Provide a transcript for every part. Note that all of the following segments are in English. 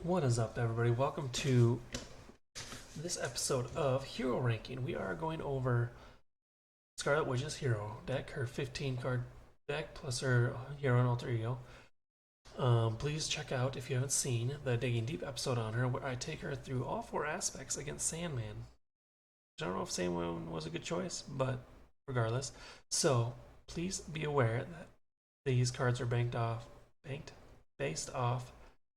What is up, everybody? Welcome to this episode of Hero Ranking. We are going over Scarlet Witch's hero deck, her 15 card deck, plus her hero and alter ego. Please check out, if you haven't seen, the Digging Deep episode on her, where I take her through all four aspects against Sandman. I don't know if Sandman was a good choice, but regardless. So, please be aware that these cards are based off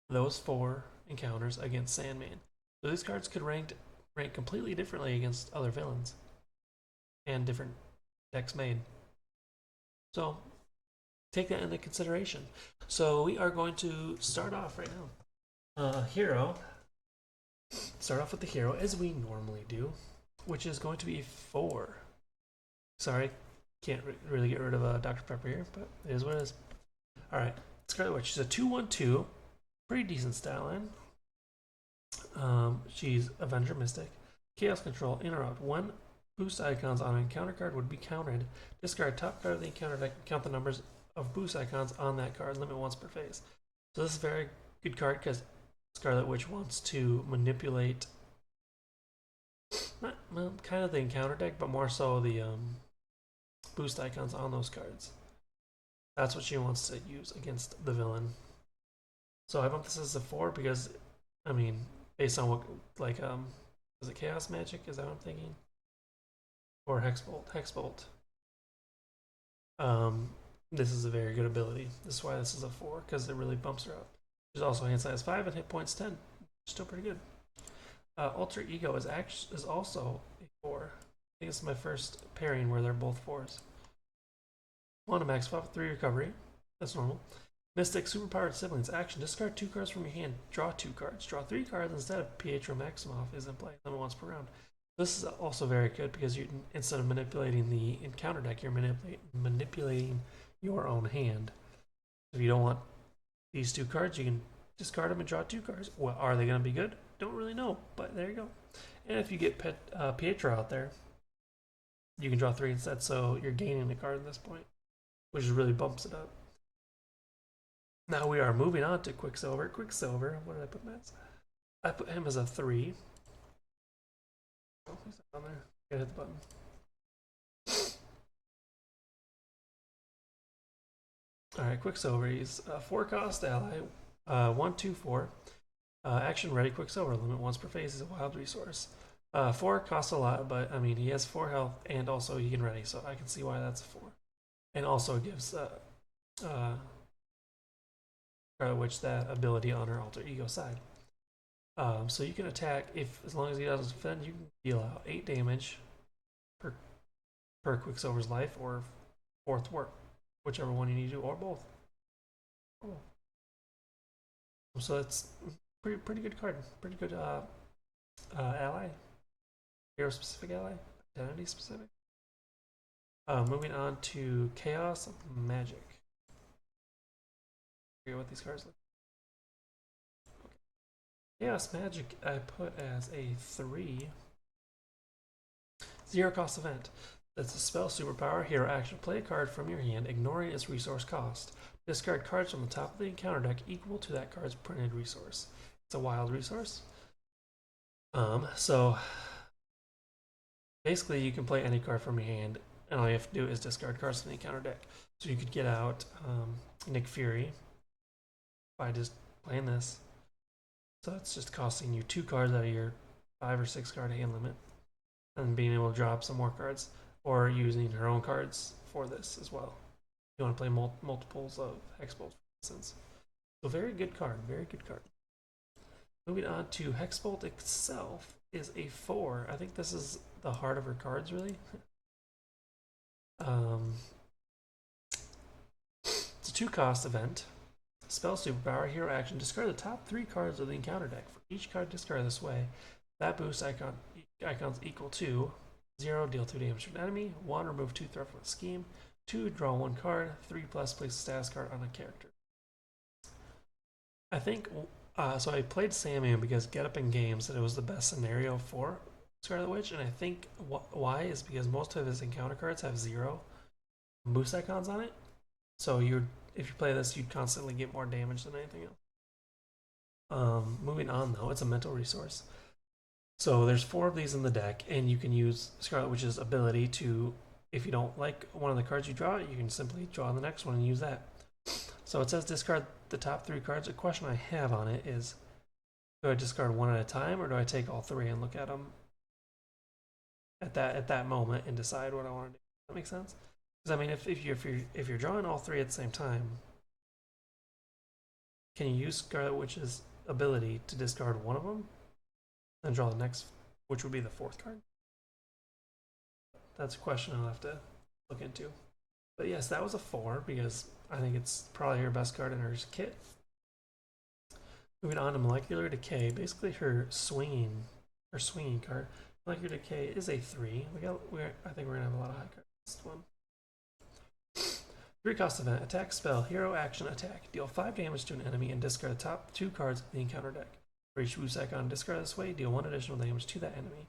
those four encounters against Sandman. So these cards could rank completely differently against other villains and different decks made. So take that into consideration. So we are going to start off right now. Hero. Start off with the hero as we normally do, which is going to be 4. Sorry, can't really get rid of Dr. Pepper here, but it is what it is. Alright, Scarlet Witch. She's a 2/1/2. Pretty decent style line. She's Avenger Mystic. Chaos Control, interrupt. When boost icons on an encounter card would be counted, discard top card of the encounter deck and count the numbers of boost icons on that card, limit once per phase. So this is a very good card because Scarlet Witch wants to manipulate kind of the encounter deck, but more so the boost icons on those cards. That's what she wants to use against the villain. So I bump this as a 4 because, I mean, based on what, like, is it Chaos Magic? Is that what I'm thinking? Or Hexbolt? Hexbolt. This is a very good ability. This is why this is a 4, because it really bumps her up. She's also hand size 5 and hit points 10. Still pretty good. Alter Ego is also a 4. I think it's my first pairing where they're both 4s. 1 max 3 recovery. That's normal. Mystic Superpowered Siblings. Action. Discard 2 cards from your hand. Draw 2 cards. Draw 3 cards instead of Pietro Maximoff is in play. Limit once per round. This is also very good because you, instead of manipulating the encounter deck, you're manipulating your own hand. If you don't want these 2 cards, you can discard them and draw 2 cards. Well, are they going to be good? Don't really know, but there you go. And if you get Pietro out there, you can draw 3 instead, so you're gaining a card at this point, which really bumps it up. Now we are moving on to Quicksilver. Quicksilver, what did I put Matt? I put him as a 3. Oh, he's not on there. Gotta hit the button. Alright, Quicksilver. He's a 4 cost ally. 1/2/4. Action ready Quicksilver. Limit once per phase is a wild resource. 4 costs a lot, but I mean, he has 4 health and also he can ready, so I can see why that's a 4. And also gives Scarlet Witch that ability on her alter ego side. So you can attack as long as he doesn't defend, you can deal out 8 damage per Quicksilver's life or 4th work, whichever one you need to do, or both. Oh. So it's pretty good card, pretty good ally, hero specific ally, identity specific. Moving on to Chaos Magic. What these cards look. Okay. Chaos Magic I put as a 3. 0 cost event. That's a spell superpower. Hero action. Play a card from your hand, ignoring its resource cost. Discard cards from the top of the encounter deck equal to that card's printed resource. It's a wild resource. So basically you can play any card from your hand, and all you have to do is discard cards from the encounter deck. So you could get out Nick Fury by just playing this. So it's just costing you 2 cards out of your 5 or 6 card hand limit, and being able to drop some more cards, or using her own cards for this as well. You want to play multiples of Hexbolt, for instance. So very good card, very good card. Moving on to Hexbolt itself is a 4. I think this is the heart of her cards, really. It's a 2 cost event. Spell superpower, hero action. Discard the top 3 cards of the encounter deck. For each card discarded this way, that boost icons equal to 0, deal 2 damage to an enemy. 1, remove 2 threat from the scheme. 2, draw 1 card. 3 plus, place a status card on a character. I think, so I played Sandman because Get Up in Game said it was the best scenario for Scarlet Witch, and I think why is because most of his encounter cards have 0 boost icons on it. So if you play this, you'd constantly get more damage than anything else. Moving on though, it's a mental resource. So there's 4 of these in the deck, and you can use Scarlet Witch's ability to, if you don't like one of the cards you draw, you can simply draw the next one and use that. So it says discard the top 3 cards. A question I have on it is, do I discard one at a time, or do I take all 3 and look at them at that moment and decide what I want to do? Does that make sense? Because I mean, if you're drawing all 3 at the same time, can you use Scarlet Witch's ability to discard one of them and draw the next, which would be the 4th card? That's a question I'll have to look into. But yes, that was a 4 because I think it's probably her best card in her kit. Moving on to Molecular Decay, basically her swinging card. Molecular Decay is a 3. I think we're gonna have a lot of high cards. This one. 3 cost event, attack spell, hero action attack. Deal 5 damage to an enemy and discard the top 2 cards of the encounter deck. For each boost icon discard this way, deal 1 additional damage to that enemy.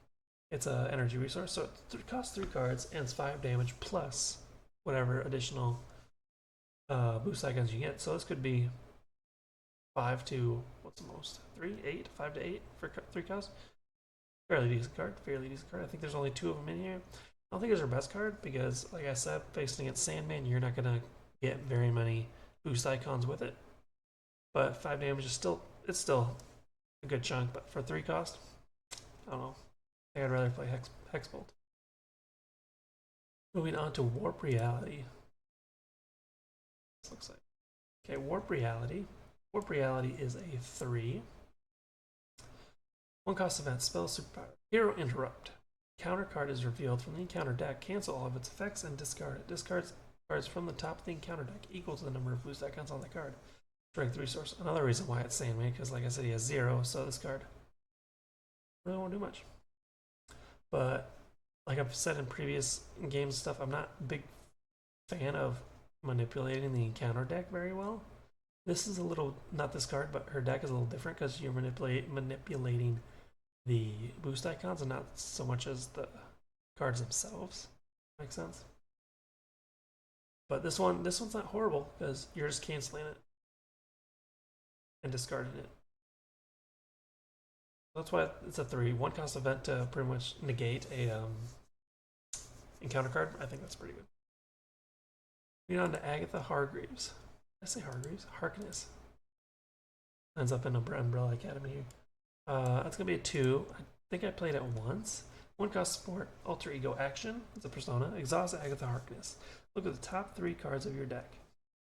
It's an energy resource, so it costs 3 cards and it's 5 damage plus whatever additional boost icons you get. So this could be 5 to, what's the most? 3? 8? 5 to 8 for 3 costs? Fairly decent card. I think there's only 2 of them in here. I don't think it's her best card because, like I said, facing against Sandman, you're not going to get very many boost icons with it. But 5 damage is still a good chunk, but for 3 cost, I don't know. I think I'd rather play Hexbolt. Moving on to Warp Reality. This looks like. Okay, Warp Reality. Warp Reality is a 3. 1 cost event, spell superpower. Hero Interrupt. Counter card is revealed from the encounter deck. Cancel all of its effects and discard it. Discards cards from the top of the encounter deck equal to the number of boost icons on the card. Strength resource. Another reason why it's Sandman, because like I said, he has 0, so this card really won't do much. But like I've said in previous games and stuff, I'm not a big fan of manipulating the encounter deck very well. This is a little, not this card, but her deck is a little different because you're manipulating the boost icons and not so much as the cards themselves. Makes sense? But this one's not horrible because you're just canceling it and discarding it. That's why it's a 3. 1 cost event to pretty much negate a encounter card. I think that's pretty good. Moving on to Agatha Hargreaves. Did I say Hargreaves? Harkness. Ends up in Umbrella Academy here. That's gonna be a 2. I think I played it once. 1 cost support, alter ego action. It's a persona. Exhaust Agatha Harkness. Look at the top 3 cards of your deck.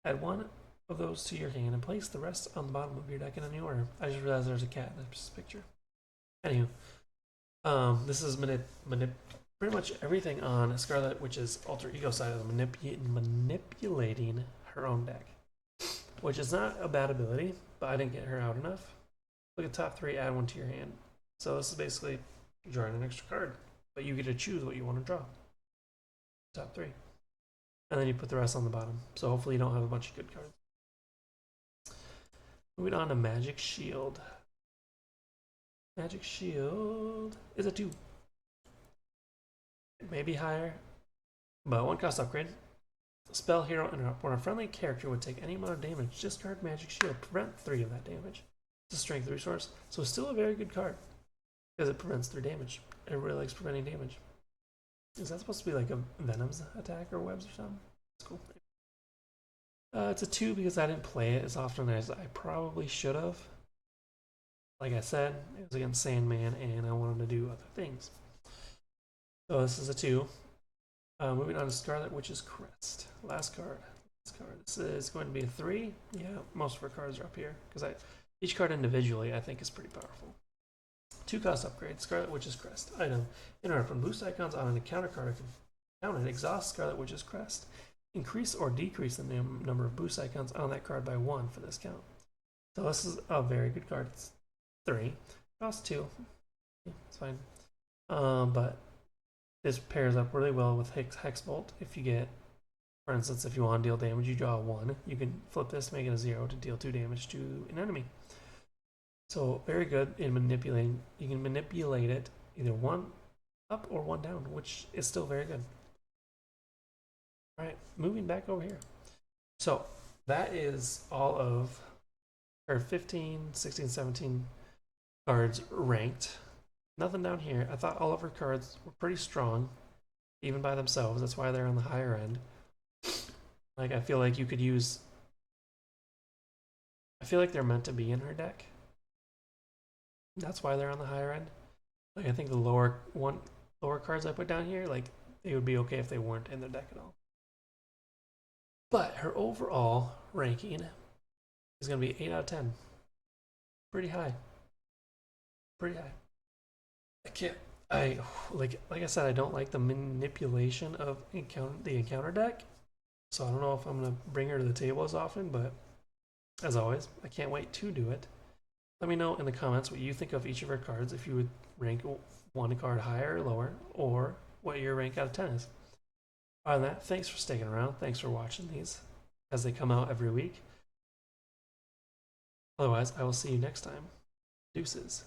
Add 1 of those to your hand and place the rest on the bottom of your deck in a new order. I just realized there's a cat in this picture. Anywho, this is pretty much everything on Scarlet Witch's alter ego side of manipulating her own deck, which is not a bad ability, but I didn't get her out enough. Look at top 3, add 1 to your hand. So this is basically drawing an extra card, but you get to choose what you want to draw. Top 3. And then you put the rest on the bottom. So hopefully you don't have a bunch of good cards. Moving on to Magic Shield. Magic Shield is a 2. Maybe higher, but 1 cost upgrade. Spell Hero Interrupt. When a friendly character would take any amount of damage, discard Magic Shield. Prevent 3 of that damage. It's a strength resource, so it's still a very good card because it prevents 3 damage. Everybody likes preventing damage. Is that supposed to be like a Venom's attack or webs or something? That's cool. It's a 2 because I didn't play it as often as I probably should have. Like I said, it was against Sandman and I wanted to do other things. So this is a 2. Moving on to Scarlet Witch's Crest. Last card. This is going to be a 3. Yeah, most of our cards are up here because each card individually I think is pretty powerful. 2 cost upgrade. Scarlet Witch's Crest. Item. Interrupt when boost icons on an encounter card counted. Exhaust Scarlet Witch's Crest. Increase or decrease the number of boost icons on that card by 1 for this count. So this is a very good card. It's 3. Cost 2. Yeah, it's fine. But this pairs up really well with Hexbolt. If you get, for instance, if you want to deal damage, you draw 1. You can flip this, make it a 0 to deal 2 damage to an enemy. So very good in manipulating. You can manipulate it either 1 up or 1 down, which is still very good. All right, moving back over here. So that is all of or 15, 16, 17 cards ranked. Nothing down here. I thought all of her cards were pretty strong, even by themselves. That's why they're on the higher end. Like, I feel like you could use... I feel like they're meant to be in her deck. That's why they're on the higher end. Like, I think the lower cards I put down here, like, they would be okay if they weren't in the deck at all. But her overall ranking is going to be 8 out of 10. Pretty high. Pretty high. Like I said, I don't like the manipulation of the encounter deck. So I don't know if I'm gonna bring her to the table as often, but as always, I can't wait to do it. Let me know in the comments what you think of each of her cards, if you would rank one card higher or lower, or what your rank out of 10 is. Other than that, thanks for sticking around. Thanks for watching these as they come out every week. Otherwise, I will see you next time. Deuces.